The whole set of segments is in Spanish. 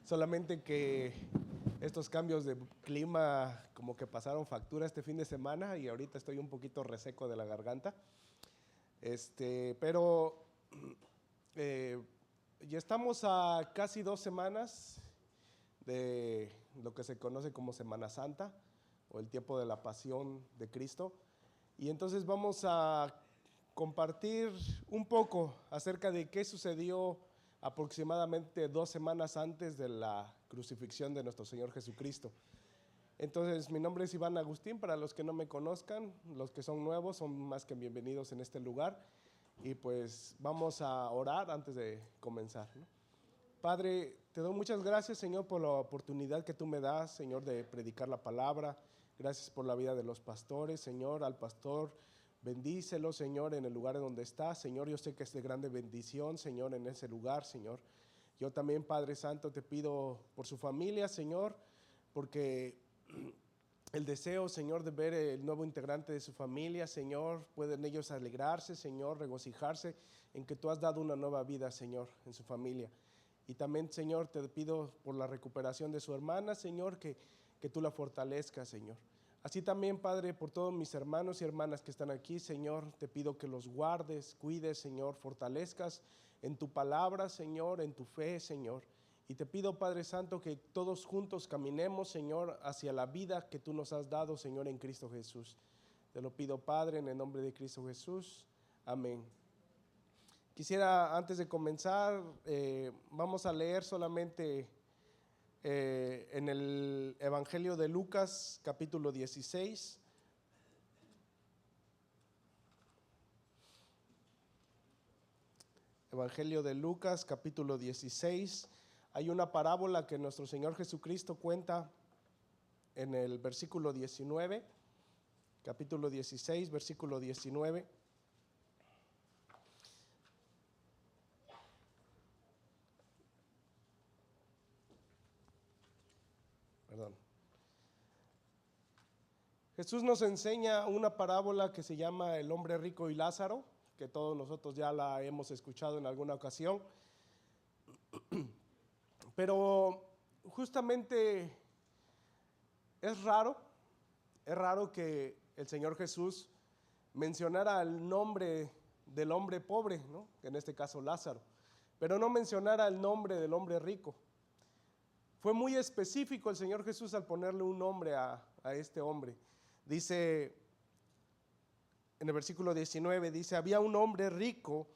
solamente que estos cambios de clima como que pasaron factura este fin de semana y ahorita estoy un poquito reseco de la garganta. Pero ya estamos a casi 2 semanas de lo que se conoce como Semana Santa o el tiempo de la pasión de Cristo. Y entonces vamos a compartir un poco acerca de qué sucedió aproximadamente 2 semanas antes de la crucifixión de nuestro Señor Jesucristo. Entonces, mi nombre es Iván Agustín, para los que no me conozcan, los que son nuevos son más que bienvenidos en este lugar. Y pues vamos a orar antes de comenzar, ¿no? Padre, te doy muchas gracias, Señor, por la oportunidad que tú me das, Señor, de predicar la palabra. Gracias por la vida de los pastores, Señor. Al pastor, bendícelo, Señor, en el lugar en donde está. Señor, yo sé que es de grande bendición, Señor, en ese lugar, Señor. Yo también, Padre Santo, te pido por su familia, Señor, porque el deseo, Señor, de ver el nuevo integrante de su familia, Señor, pueden ellos alegrarse, Señor, regocijarse en que tú has dado una nueva vida, Señor, en su familia. Y también, Señor, te pido por la recuperación de su hermana, Señor, que tú la fortalezcas, Señor. Así también, Padre, por todos mis hermanos y hermanas que están aquí, Señor, te pido que los guardes, cuides, Señor, fortalezcas en tu palabra, Señor, en tu fe, Señor. Y te pido, Padre Santo, que todos juntos caminemos, Señor, hacia la vida que tú nos has dado, Señor, en Cristo Jesús. Te lo pido, Padre, en el nombre de Cristo Jesús. Amén. Quisiera, antes de comenzar, vamos a leer solamente en el Evangelio de Lucas, capítulo 16. Evangelio de Lucas, capítulo 16. Hay una parábola que nuestro Señor Jesucristo cuenta en el versículo 19, capítulo 16, versículo 19. Perdón. Jesús nos enseña una parábola que se llama El hombre rico y Lázaro, que todos nosotros ya la hemos escuchado en alguna ocasión. Pero justamente es raro que el Señor Jesús mencionara el nombre del hombre pobre, ¿no? En este caso Lázaro, pero no mencionara el nombre del hombre rico. Fue muy específico el Señor Jesús al ponerle un nombre a este hombre. Dice, en el versículo 19, dice: había un hombre rico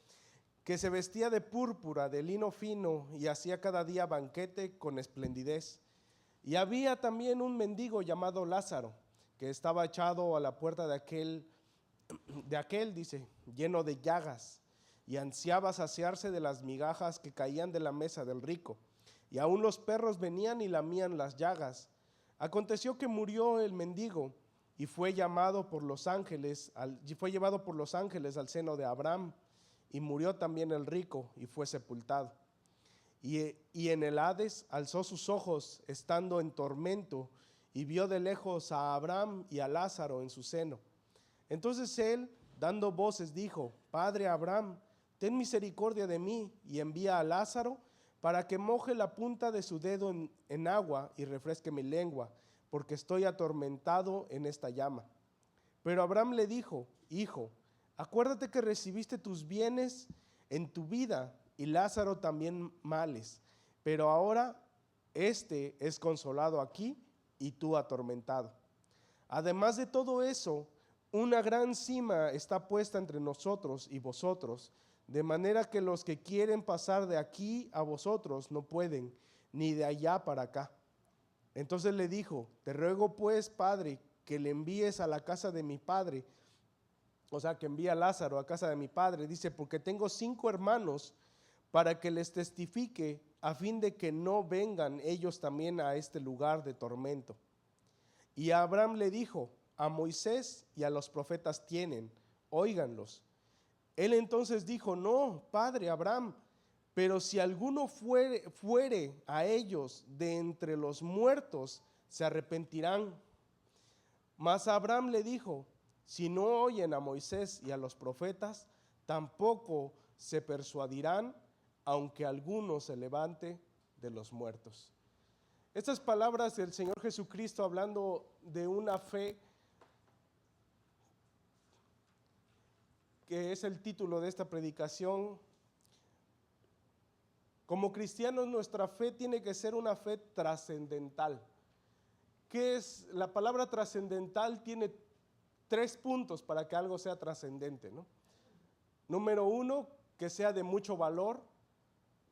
que se vestía de púrpura, de lino fino, y hacía cada día banquete con esplendidez. Y había también un mendigo llamado Lázaro, que estaba echado a la puerta de aquel, dice, lleno de llagas, y ansiaba saciarse de las migajas que caían de la mesa del rico. Y aún los perros venían y lamían las llagas. Aconteció que murió el mendigo y fue llevado por los ángeles al seno de Abraham. Y murió también el rico y fue sepultado. Y en el Hades alzó sus ojos estando en tormento y vio de lejos a Abraham y a Lázaro en su seno. Entonces él, dando voces, dijo: Padre Abraham, ten misericordia de mí y envía a Lázaro para que moje la punta de su dedo en agua y refresque mi lengua, porque estoy atormentado en esta llama. Pero Abraham le dijo: Hijo, acuérdate que recibiste tus bienes en tu vida y Lázaro también males, pero ahora este es consolado aquí y tú atormentado. Además de todo eso, una gran cima está puesta entre nosotros y vosotros, de manera que los que quieren pasar de aquí a vosotros no pueden, ni de allá para acá. Entonces le dijo: te ruego pues, Padre, que le envíes a la casa de mi padre, o sea, que envíe a Lázaro a casa de mi padre. Dice: porque tengo 5 hermanos, para que les testifique, a fin de que no vengan ellos también a este lugar de tormento. Y Abraham le dijo: a Moisés y a los profetas tienen, óiganlos. Él entonces dijo: no, padre Abraham, pero si alguno fuere a ellos de entre los muertos, se arrepentirán. Mas Abraham le dijo: si no oyen a Moisés y a los profetas, tampoco se persuadirán, aunque alguno se levante de los muertos. Estas palabras del Señor Jesucristo hablando de una fe, que es el título de esta predicación. Como cristianos, nuestra fe tiene que ser una fe trascendental. ¿Qué es? La palabra trascendental tiene 3 puntos para que algo sea trascendente, ¿no? Número 1, que sea de mucho valor.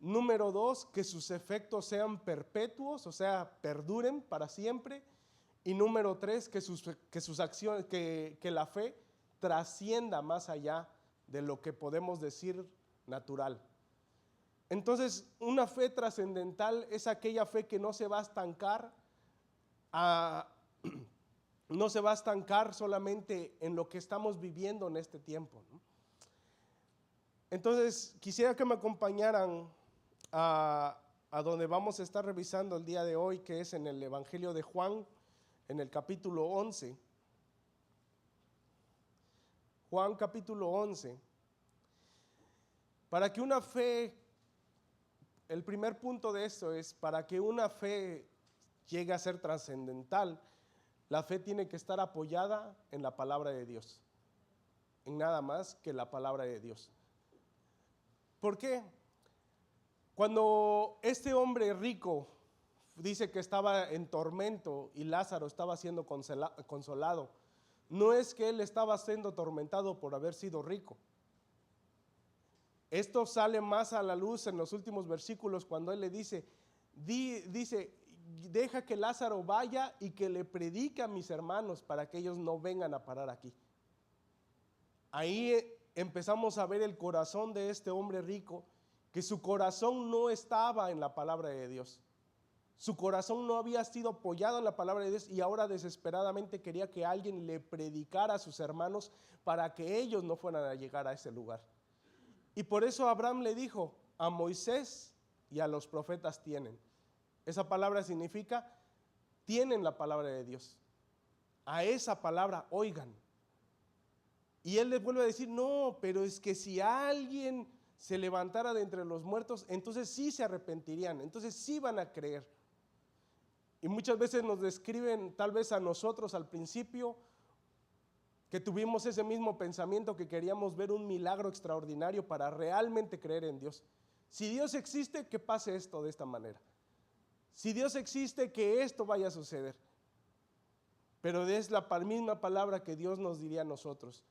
Número 2, que sus efectos sean perpetuos, o sea, perduren para siempre. Y número 3, que sus acciones, que la fe trascienda más allá de lo que podemos decir natural. Entonces, una fe trascendental es aquella fe que no se va a estancar no se va a estancar solamente en lo que estamos viviendo en este tiempo, ¿no? Entonces, quisiera que me acompañaran a donde vamos a estar revisando el día de hoy, que es en el Evangelio de Juan, en el capítulo 11. Juan capítulo 11. Para que una fe, el primer punto de esto es, para que una fe llegue a ser trascendental, la fe tiene que estar apoyada en la palabra de Dios, en nada más que la palabra de Dios. ¿Por qué? Cuando este hombre rico dice que estaba en tormento y Lázaro estaba siendo consolado, no es que él estaba siendo atormentado por haber sido rico. Esto sale más a la luz en los últimos versículos cuando él le dice, deja que Lázaro vaya y que le predique a mis hermanos para que ellos no vengan a parar aquí. Ahí empezamos a ver el corazón de este hombre rico, que su corazón no estaba en la palabra de Dios. Su corazón no había sido apoyado en la palabra de Dios y ahora desesperadamente quería que alguien le predicara a sus hermanos para que ellos no fueran a llegar a ese lugar. Y por eso Abraham le dijo, a Moisés y a los profetas tienen. Esa palabra significa, tienen la palabra de Dios. A esa palabra oigan. Y él les vuelve a decir, no, pero es que si alguien se levantara de entre los muertos, entonces sí se arrepentirían, entonces sí van a creer. Y muchas veces nos describen, tal vez a nosotros al principio, que tuvimos ese mismo pensamiento, que queríamos ver un milagro extraordinario para realmente creer en Dios. Si Dios existe, que pase esto de esta manera. Si Dios existe, que esto vaya a suceder. Pero es la misma palabra que Dios nos diría a nosotros.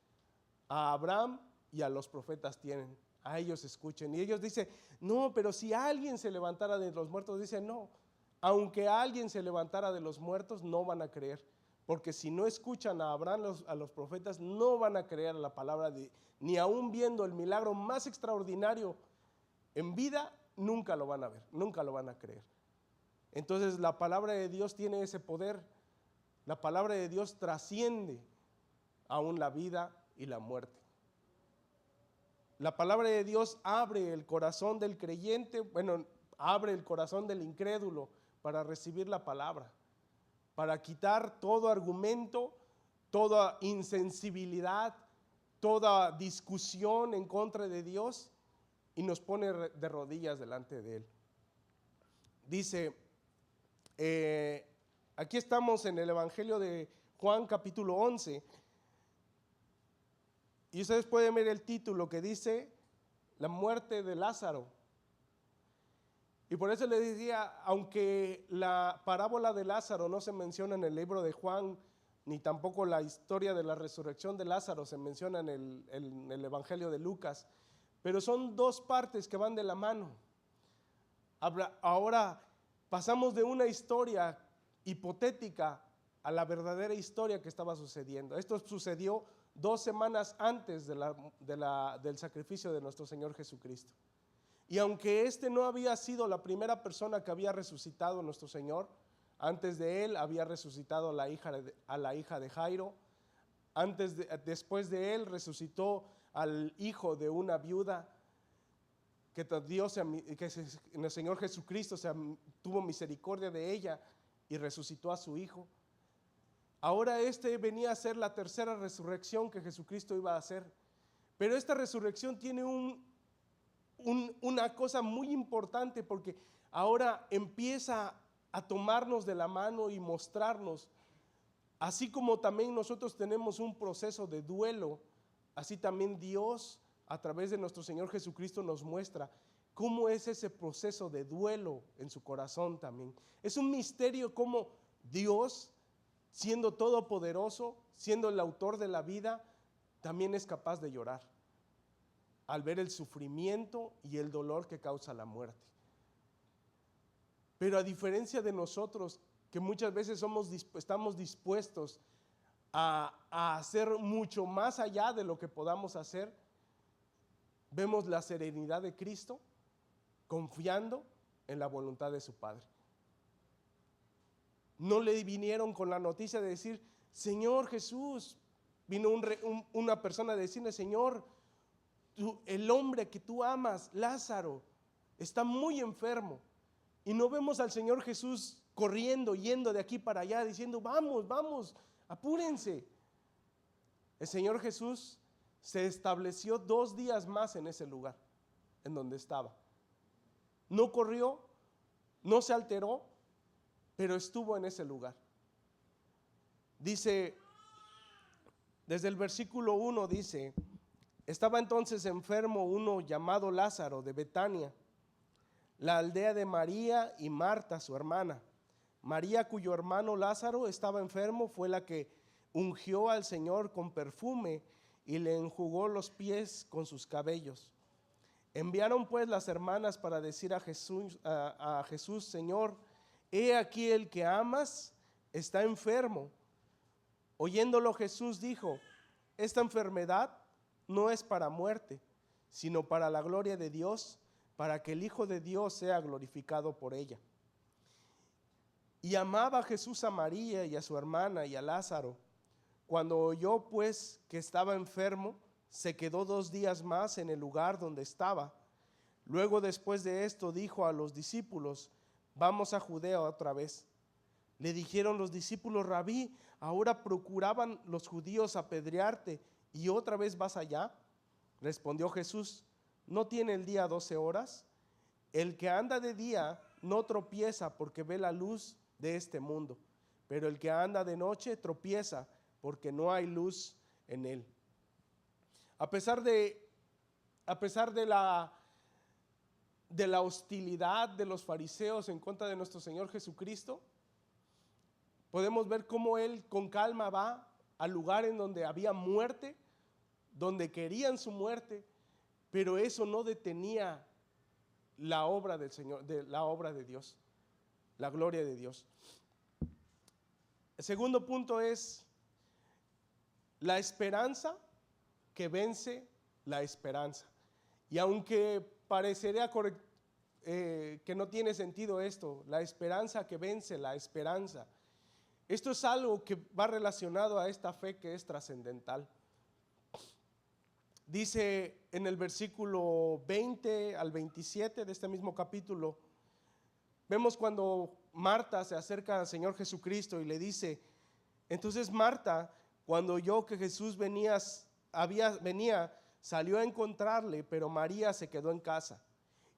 A Abraham y a los profetas tienen, a ellos escuchen. Y ellos dicen, no, pero si alguien se levantara de los muertos, dicen, no, aunque alguien se levantara de los muertos, no van a creer. Porque si no escuchan a Abraham, a los profetas, no van a creer a la palabra, ni aún viendo el milagro más extraordinario en vida, nunca lo van a ver, nunca lo van a creer. Entonces la palabra de Dios tiene ese poder. La palabra de Dios trasciende aún la vida y la muerte. La palabra de Dios abre el corazón del creyente, abre el corazón del incrédulo para recibir la palabra, para quitar todo argumento, toda insensibilidad, toda discusión en contra de Dios y nos pone de rodillas delante de Él. Dice, aquí estamos en el Evangelio de Juan capítulo 11 y ustedes pueden ver el título que dice, la muerte de Lázaro. Y por eso les decía, aunque la parábola de Lázaro no se menciona en el libro de Juan, ni tampoco la historia de la resurrección de Lázaro se menciona en el Evangelio de Lucas, pero son 2 partes que van de la mano. Ahora pasamos de una historia hipotética a la verdadera historia que estaba sucediendo. Esto sucedió 2 semanas antes del sacrificio de nuestro Señor Jesucristo. Y aunque este no había sido la primera persona que había resucitado nuestro Señor, antes de él había resucitado a la hija de Jairo, después de él resucitó al hijo de una viuda, que el Señor Jesucristo tuvo misericordia de ella y resucitó a su hijo. Ahora venía a ser la tercera resurrección que Jesucristo iba a hacer. Pero esta resurrección tiene una cosa muy importante, porque ahora empieza a tomarnos de la mano y mostrarnos, así como también nosotros tenemos un proceso de duelo, así también Dios a través de nuestro Señor Jesucristo nos muestra cómo es ese proceso de duelo en su corazón también. Es un misterio cómo Dios, siendo todopoderoso, siendo el autor de la vida, también es capaz de llorar al ver el sufrimiento y el dolor que causa la muerte. Pero a diferencia de nosotros, que muchas veces estamos dispuestos a hacer mucho más allá de lo que podamos hacer, vemos la serenidad de Cristo confiando en la voluntad de su Padre. No le vinieron con la noticia de decir, Señor Jesús, vino una persona a decirle, Señor, el hombre que tú amas, Lázaro, está muy enfermo. Y no vemos al Señor Jesús corriendo, yendo de aquí para allá, diciendo, vamos, vamos, apúrense. El Señor Jesús se estableció 2 días más en ese lugar, en donde estaba. No corrió, no se alteró, pero estuvo en ese lugar. Dice, desde el versículo 1 dice, estaba entonces enfermo uno llamado Lázaro de Betania, la aldea de María y Marta, su hermana. María, cuyo hermano Lázaro estaba enfermo, fue la que ungió al Señor con perfume y le enjugó los pies con sus cabellos. Enviaron pues las hermanas para decir a Jesús, Señor, he aquí el que amas está enfermo. Oyéndolo Jesús dijo, esta enfermedad no es para muerte, sino para la gloria de Dios, para que el Hijo de Dios sea glorificado por ella. Y amaba Jesús a María y a su hermana y a Lázaro. Cuando oyó pues que estaba enfermo, se quedó 2 días más en el lugar donde estaba. Luego después de esto dijo a los discípulos, vamos a Judea otra vez. Le dijeron los discípulos, Rabí, ahora procuraban los judíos apedrearte y otra vez vas allá. Respondió Jesús, ¿no tiene el día 12 horas? El que anda de día no tropieza porque ve la luz de este mundo, pero el que anda de noche tropieza porque no hay luz en él. A pesar de la hostilidad de los fariseos en contra de nuestro Señor Jesucristo, podemos ver cómo Él con calma va al lugar en donde había muerte, donde querían su muerte, pero eso no detenía la obra del Señor, la obra de Dios, la gloria de Dios. El segundo punto es la esperanza que vence la esperanza. Y aunque parecería que no tiene sentido esto, la esperanza que vence la esperanza, esto es algo que va relacionado a esta fe que es trascendental. Dice en el versículo 20 al 27 de este mismo capítulo, vemos cuando Marta se acerca al Señor Jesucristo y le dice, entonces Marta, cuando oyó que Jesús venía, salió a encontrarle, pero María se quedó en casa.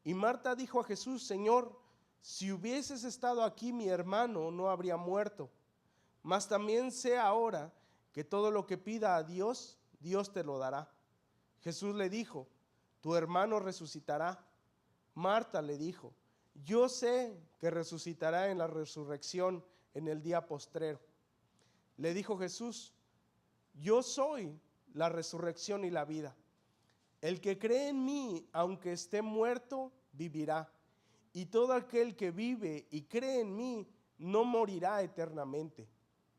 Y Marta dijo a Jesús, Señor, si hubieses estado aquí, mi hermano no habría muerto. Mas también sé ahora que todo lo que pida a Dios, Dios te lo dará. Jesús le dijo, tu hermano resucitará. Marta le dijo, yo sé que resucitará en la resurrección en el día postrero. Le dijo Jesús, yo soy la resurrección y la vida. El que cree en mí, aunque esté muerto, vivirá. Y todo aquel que vive y cree en mí, no morirá eternamente.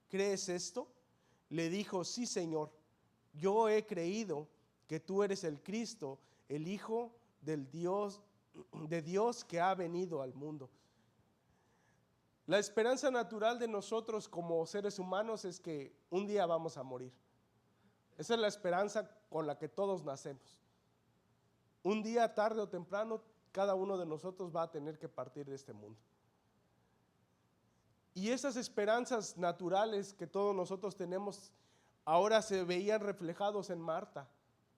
¿Crees esto? Le dijo, sí, Señor, yo he creído que tú eres el Cristo, el Hijo de Dios que ha venido al mundo. La esperanza natural de nosotros como seres humanos es que un día vamos a morir. Esa es la esperanza con la que todos nacemos. Un día, tarde o temprano, cada uno de nosotros va a tener que partir de este mundo. Y esas esperanzas naturales que todos nosotros tenemos ahora se veían reflejados en Marta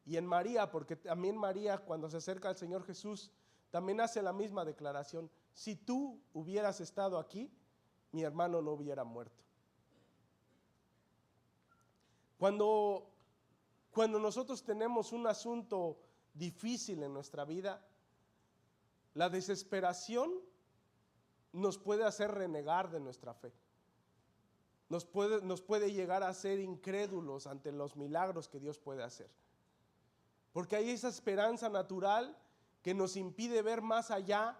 y en María, porque también María, cuando se acerca al Señor Jesús, también hace la misma declaración. Si tú hubieras estado aquí, mi hermano no hubiera muerto. Cuando nosotros tenemos un asunto difícil en nuestra vida, la desesperación nos puede hacer renegar de nuestra fe. Nos puede llegar a ser incrédulos ante los milagros que Dios puede hacer. Porque hay esa esperanza natural que nos impide ver más allá,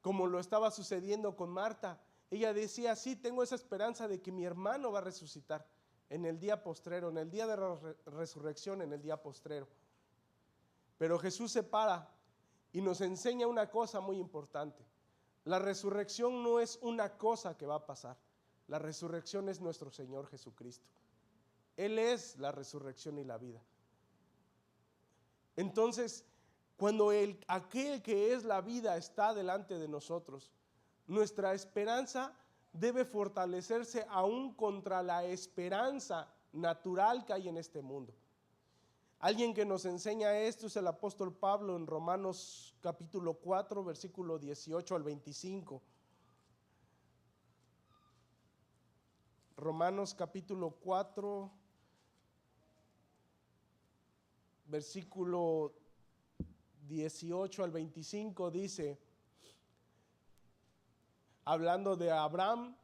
como lo estaba sucediendo con Marta. Ella decía, sí, tengo esa esperanza de que mi hermano va a resucitar en el día postrero, en el día de la resurrección, en el día postrero. Pero Jesús se para y nos enseña una cosa muy importante. La resurrección no es una cosa que va a pasar. La resurrección es nuestro Señor Jesucristo. Él es la resurrección y la vida. Entonces, cuando aquel que es la vida está delante de nosotros, nuestra esperanza debe fortalecerse aún contra la esperanza natural que hay en este mundo. Alguien que nos enseña esto es el apóstol Pablo en Romanos capítulo 4, versículo 18 al 25. Romanos capítulo 4, versículo 18 al 25 dice, hablando de Abraham,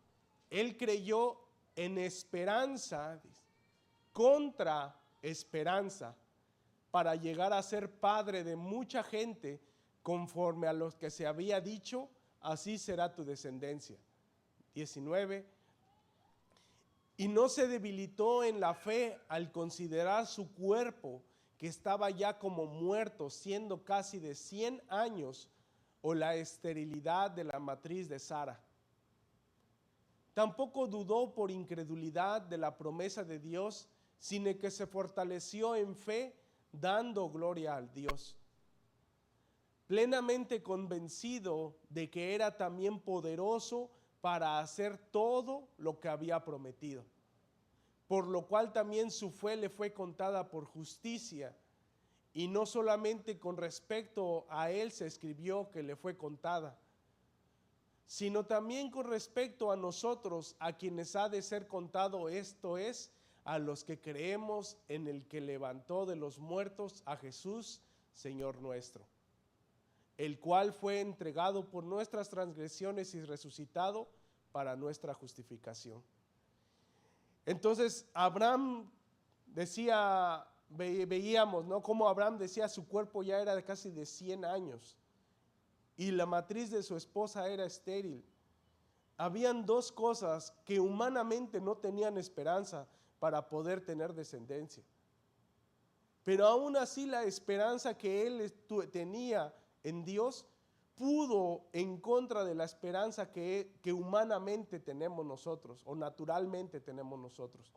él creyó en esperanza, contra esperanza, para llegar a ser padre de mucha gente, conforme a lo que se había dicho, así será tu descendencia. 19. Y no se debilitó en la fe al considerar su cuerpo, que estaba ya como muerto, siendo casi de 100 años, o la esterilidad de la matriz de Sara. Tampoco dudó por incredulidad de la promesa de Dios, sino que se fortaleció en fe, dando gloria al Dios, plenamente convencido de que era también poderoso para hacer todo lo que había prometido, por lo cual también su fe le fue contada por justicia. Y no solamente con respecto a él se escribió que le fue contada, sino también con respecto a nosotros, a quienes ha de ser contado, esto es, a los que creemos en el que levantó de los muertos a Jesús, Señor nuestro, el cual fue entregado por nuestras transgresiones y resucitado para nuestra justificación. Entonces Abraham decía, veíamos, ¿no?, cómo Abraham decía su cuerpo ya era de casi de 100 años y la matriz de su esposa era estéril. Habían dos cosas que humanamente no tenían esperanza para poder tener descendencia. Pero aún así la esperanza que él tenía en Dios pudo en contra de la esperanza que humanamente tenemos nosotros o naturalmente tenemos nosotros.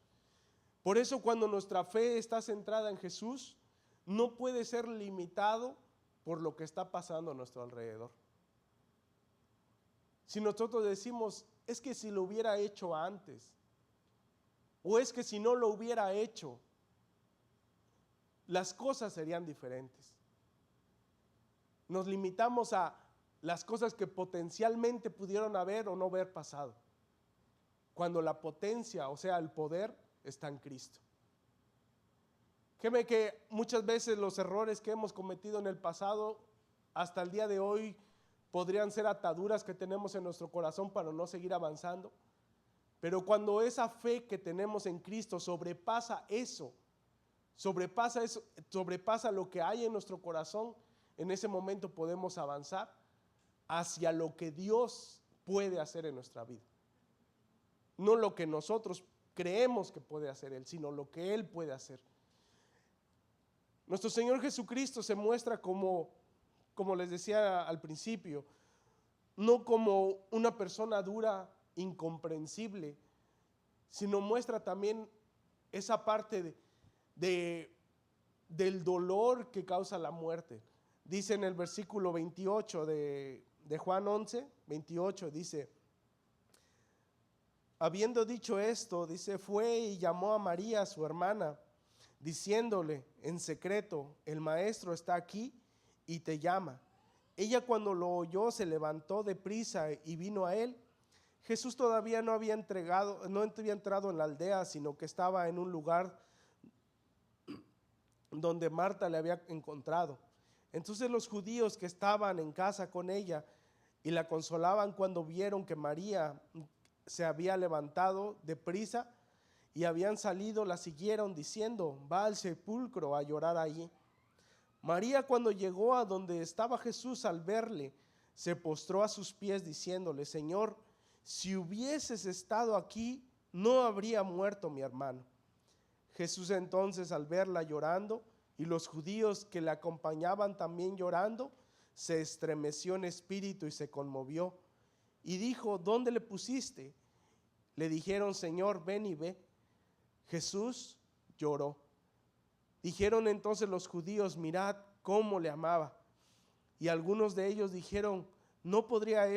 Por eso cuando nuestra fe está centrada en Jesús, no puede ser limitado por lo que está pasando a nuestro alrededor. Si nosotros decimos, es que si lo hubiera hecho antes, o es que si no lo hubiera hecho, las cosas serían diferentes. Nos limitamos a las cosas que potencialmente pudieron haber o no haber pasado, cuando la potencia, o sea, el poder, está en Cristo. Créeme que muchas veces los errores que hemos cometido en el pasado, hasta el día de hoy, podrían ser ataduras que tenemos en nuestro corazón para no seguir avanzando. Pero cuando esa fe que tenemos en Cristo sobrepasa lo que hay en nuestro corazón, en ese momento podemos avanzar hacia lo que Dios puede hacer en nuestra vida. No lo que nosotros creemos que puede hacer Él, sino lo que Él puede hacer. Nuestro Señor Jesucristo se muestra como les decía al principio, no como una persona dura, incomprensible, sino muestra también esa parte del dolor que causa la muerte. Dice en el versículo 28 de Juan 11, 28, dice, habiendo dicho esto, dice, fue y llamó a María, su hermana, diciéndole en secreto, el maestro está aquí y te llama. Ella cuando lo oyó se levantó deprisa y vino a él. Jesús todavía no había entrado en la aldea, sino que estaba en un lugar donde Marta le había encontrado. Entonces los judíos que estaban en casa con ella y la consolaban, cuando vieron que María se había levantado deprisa y habían salido, la siguieron diciendo: va al sepulcro a llorar allí. María, cuando llegó a donde estaba Jesús, al verle, se postró a sus pies diciéndole: Señor, si hubieses estado aquí, no habría muerto mi hermano. Jesús entonces, al verla llorando y los judíos que la acompañaban también llorando, se estremeció en espíritu y se conmovió y dijo: ¿dónde le pusiste? Le dijeron: Señor, ven y ve. Jesús lloró. Dijeron entonces los judíos: mirad cómo le amaba. Y algunos de ellos dijeron: ¿no podría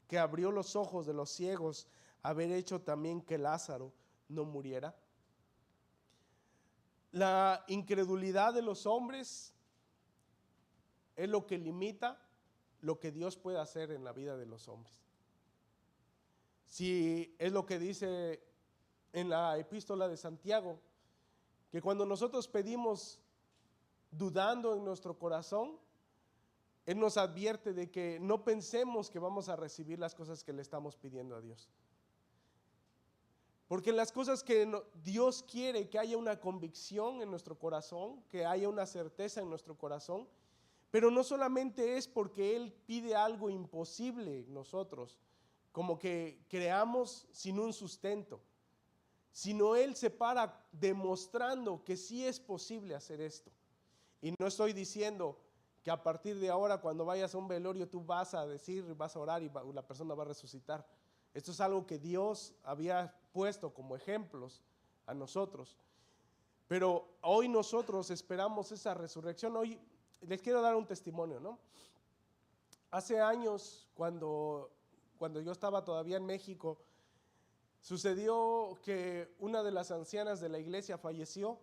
que abrió los ojos de los ciegos haber hecho también que Lázaro no muriera? La incredulidad de los hombres es lo que limita lo que Dios puede hacer en la vida de los hombres. Si es lo que dice en la epístola de Santiago, que cuando nosotros pedimos dudando en nuestro corazón, Él nos advierte de que no pensemos que vamos a recibir las cosas que le estamos pidiendo a Dios. Porque las cosas que Dios quiere, que haya una convicción en nuestro corazón, que haya una certeza en nuestro corazón, pero no solamente es porque Él pide algo imposible en nosotros, como que creamos sin un sustento, sino Él se para demostrando que sí es posible hacer esto. Y no estoy diciendo que a partir de ahora, cuando vayas a un velorio, tú vas a decir, vas a orar y la persona va a resucitar. Esto es algo que Dios había puesto como ejemplos a nosotros. Pero hoy nosotros esperamos esa resurrección. Hoy les quiero dar un testimonio, ¿no? Hace años, cuando yo estaba todavía en México, sucedió que una de las ancianas de la iglesia falleció.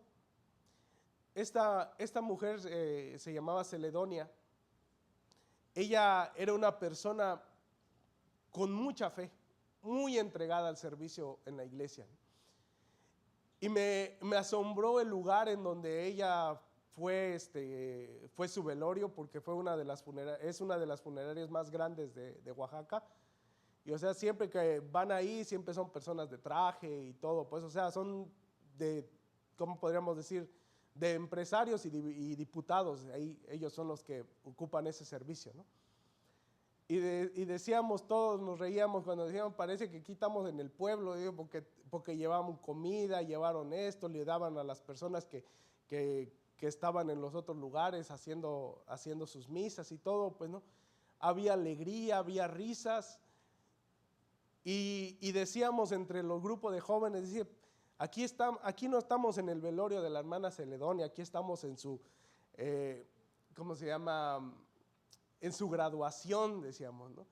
Esta mujer se llamaba Celedonia. Ella era una persona con mucha fe, muy entregada al servicio en la iglesia. Y me asombró el lugar en donde ella fue su velorio, porque es una de las funerarias más grandes de Oaxaca. Y o sea, siempre que van ahí, siempre son personas de traje y todo, pues o sea, son de, ¿cómo podríamos decir?, de empresarios y diputados. Ahí ellos son los que ocupan ese servicio, ¿no? Y decíamos, todos nos reíamos cuando decíamos: parece que aquí estamos en el pueblo, digo, porque llevaban comida, llevaron esto, le daban a las personas que estaban en los otros lugares haciendo sus misas y todo, pues no, había alegría, había risas. Y decíamos entre los grupos de jóvenes, decía, aquí no estamos en el velorio de la hermana Celedonia, aquí estamos en su, ¿cómo se llama?, en su graduación, decíamos, ¿no?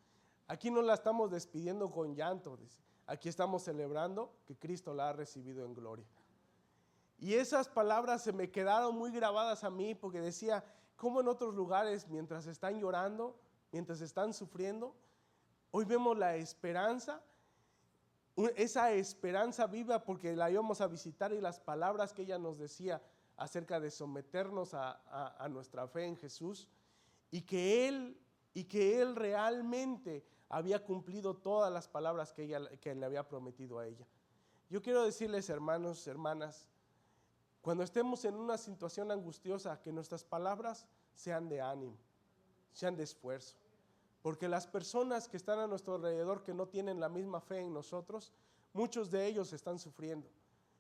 Aquí no la estamos despidiendo con llanto, aquí estamos celebrando que Cristo la ha recibido en gloria. Y esas palabras se me quedaron muy grabadas a mí, porque decía, ¿cómo en otros lugares, mientras están llorando, mientras están sufriendo, hoy vemos la esperanza, esa esperanza viva, porque la íbamos a visitar, y las palabras que ella nos decía acerca de someternos a nuestra fe en Jesús, y que Él realmente había cumplido todas las palabras que le había prometido a ella. Yo quiero decirles, hermanos, hermanas, cuando estemos en una situación angustiosa, que nuestras palabras sean de ánimo, sean de esfuerzo. Porque las personas que están a nuestro alrededor, que no tienen la misma fe en nosotros, muchos de ellos están sufriendo.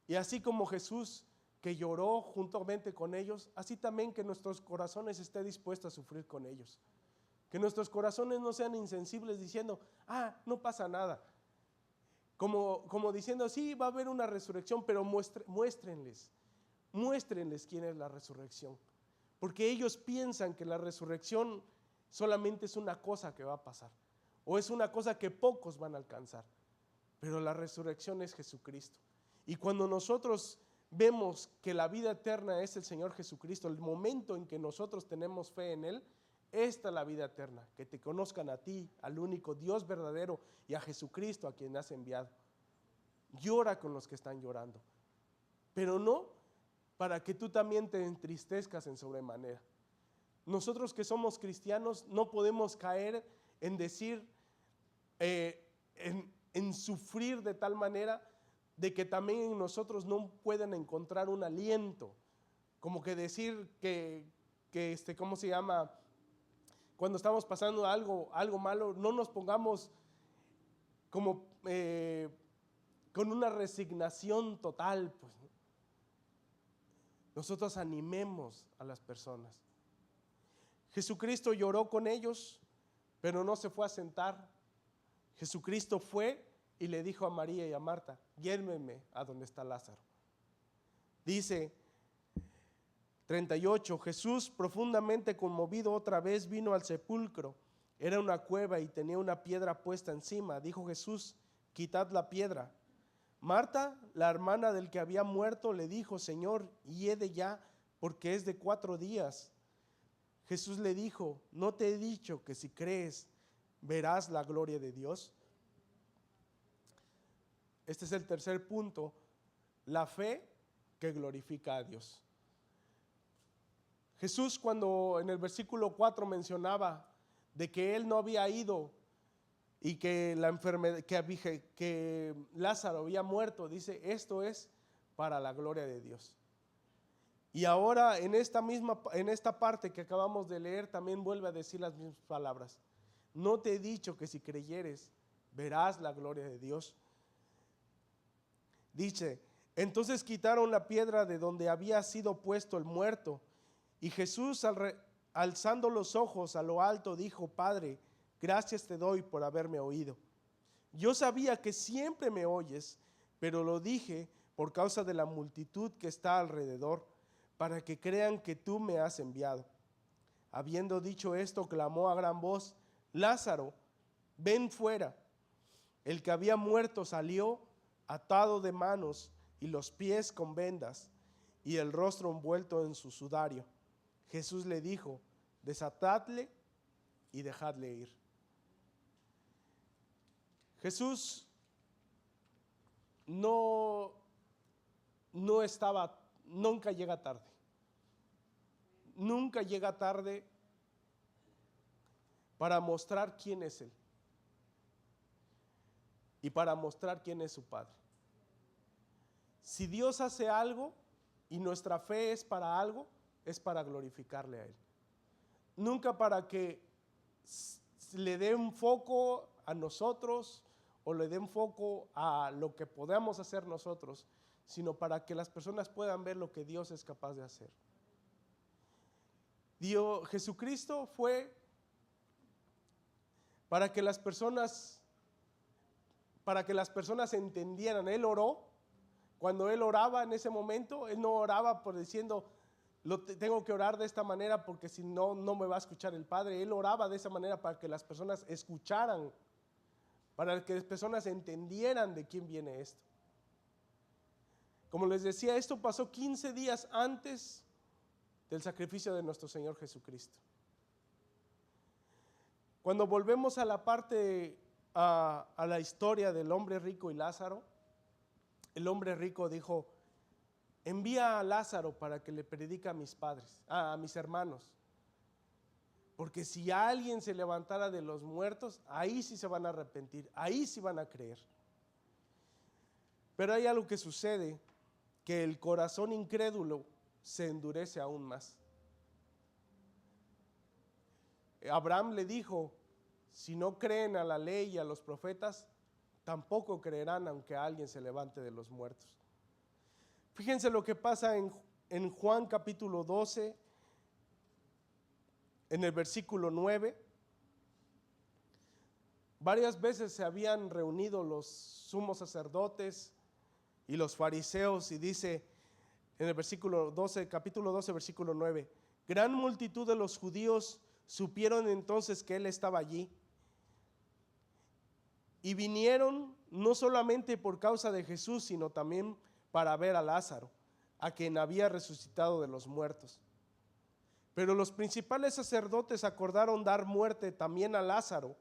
Y así como Jesús, que lloró juntamente con ellos, así también que nuestros corazones estén dispuestos a sufrir con ellos. Que nuestros corazones no sean insensibles diciendo, no pasa nada. Como diciendo, sí, va a haber una resurrección, pero muéstrenles quién es la resurrección. Porque ellos piensan que la resurrección solamente es una cosa que va a pasar, o es una cosa que pocos van a alcanzar, pero la resurrección es Jesucristo. Y cuando nosotros vemos que la vida eterna es el Señor Jesucristo, el momento en que nosotros tenemos fe en Él, Esta es la vida eterna, que te conozcan a ti, al único Dios verdadero, y a Jesucristo a quien has enviado. Llora con los que están llorando, pero no para que tú también te entristezcas en sobremanera. Nosotros que somos cristianos no podemos caer en decir, en sufrir de tal manera de que también en nosotros no pueden encontrar un aliento, como que decir que ¿cómo se llama? Cuando estamos pasando algo malo, no nos pongamos como con una resignación total, pues. Nosotros animemos a las personas. Jesucristo lloró con ellos, pero no se fue a sentar. Jesucristo fue y le dijo a María y a Marta, llévenme a donde está Lázaro. Dice 38, Jesús, profundamente conmovido, otra vez vino al sepulcro. Era una cueva y tenía una piedra puesta encima. Dijo Jesús, quitad la piedra. Marta, la hermana del que había muerto, le dijo, Señor, hiede ya, porque es de 4 días. Jesús le dijo, ¿no te he dicho que si crees verás la gloria de Dios? Este es el tercer punto, la fe que glorifica a Dios. Jesús, cuando en el versículo 4 mencionaba de que él no había ido y que la enfermedad, que Lázaro había muerto, dice, esto es para la gloria de Dios. Y ahora en esta parte que acabamos de leer también vuelve a decir las mismas palabras. No te he dicho que si creyeres verás la gloria de Dios. Dice, entonces quitaron la piedra de donde había sido puesto el muerto, y Jesús alzando los ojos a lo alto dijo, Padre, gracias te doy por haberme oído. Yo sabía que siempre me oyes, pero lo dije por causa de la multitud que está alrededor, para que crean que tú me has enviado. Habiendo dicho esto, clamó a gran voz, Lázaro, ven fuera. El que había muerto salió, atado de manos y los pies con vendas, y el rostro envuelto en su sudario. Jesús le dijo, desatadle y dejadle ir. Jesús nunca llega tarde. Nunca llega tarde para mostrar quién es Él y para mostrar quién es su Padre. Si Dios hace algo y nuestra fe es para algo, es para glorificarle a Él. Nunca para que le dé un foco a nosotros o le dé un foco a lo que podamos hacer nosotros, sino para que las personas puedan ver lo que Dios es capaz de hacer. Jesucristo fue para que las personas entendieran. Él oró. Cuando Él oraba en ese momento, Él no oraba por diciendo, tengo que orar de esta manera porque si no, no me va a escuchar el Padre. Él oraba de esa manera para que las personas escucharan, para que las personas entendieran de quién viene esto. Como les decía, esto pasó 15 días antes del sacrificio de nuestro Señor Jesucristo. Cuando volvemos a la parte, a la historia del hombre rico y Lázaro, el hombre rico dijo, envía a Lázaro para que le predique a mis padres, a mis hermanos. Porque si alguien se levantara de los muertos, ahí sí se van a arrepentir, ahí sí van a creer. Pero hay algo que sucede, que el corazón incrédulo se endurece aún más. Abraham le dijo, si no creen a la ley y a los profetas, tampoco creerán aunque alguien se levante de los muertos. Fíjense lo que pasa en Juan capítulo 12, en el versículo 9. Varias veces se habían reunido los sumos sacerdotes y los fariseos, y dice en el versículo 12, capítulo 12, versículo 9, gran multitud de los judíos supieron entonces que él estaba allí y vinieron no solamente por causa de Jesús, sino también para ver a Lázaro, a quien había resucitado de los muertos. Pero los principales sacerdotes acordaron dar muerte también a Lázaro,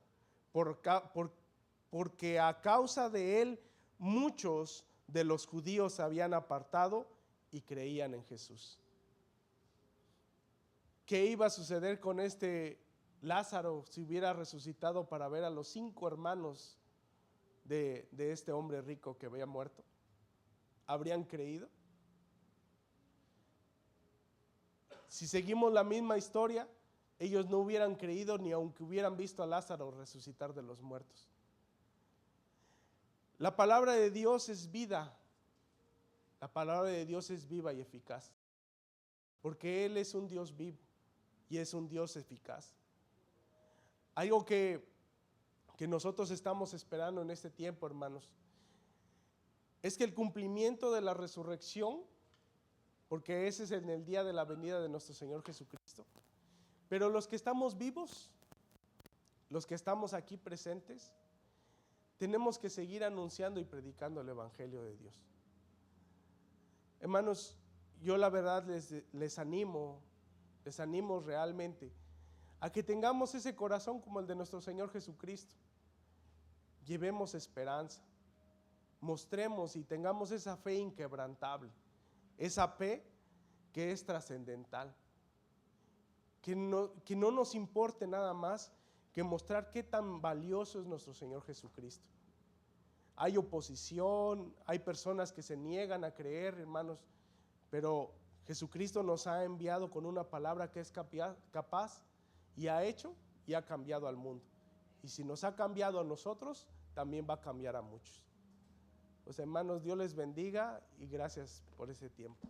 porque a causa de él muchos de los judíos se habían apartado y creían en Jesús. ¿Qué iba a suceder con este Lázaro si hubiera resucitado para ver a los 5 hermanos de este hombre rico que había muerto? ¿Habrían creído? Si seguimos la misma historia, ellos no hubieran creído ni aunque hubieran visto a Lázaro resucitar de los muertos. La palabra de Dios es vida. La palabra de Dios es viva y eficaz, porque Él es un Dios vivo y es un Dios eficaz. Algo que nosotros estamos esperando en este tiempo, hermanos, es que el cumplimiento de la resurrección, porque ese es en el día de la venida de nuestro Señor Jesucristo, pero los que estamos vivos, los que estamos aquí presentes, tenemos que seguir anunciando y predicando el Evangelio de Dios. Hermanos, yo la verdad les animo realmente a que tengamos ese corazón como el de nuestro Señor Jesucristo. Llevemos esperanza, mostremos y tengamos esa fe inquebrantable, esa fe que es trascendental, que no nos importe nada más que mostrar qué tan valioso es nuestro Señor Jesucristo. Hay oposición, hay personas que se niegan a creer, hermanos, pero Jesucristo nos ha enviado con una palabra que es capaz y ha hecho y ha cambiado al mundo. Y si nos ha cambiado a nosotros, también va a cambiar a muchos. Pues hermanos, Dios les bendiga y gracias por ese tiempo.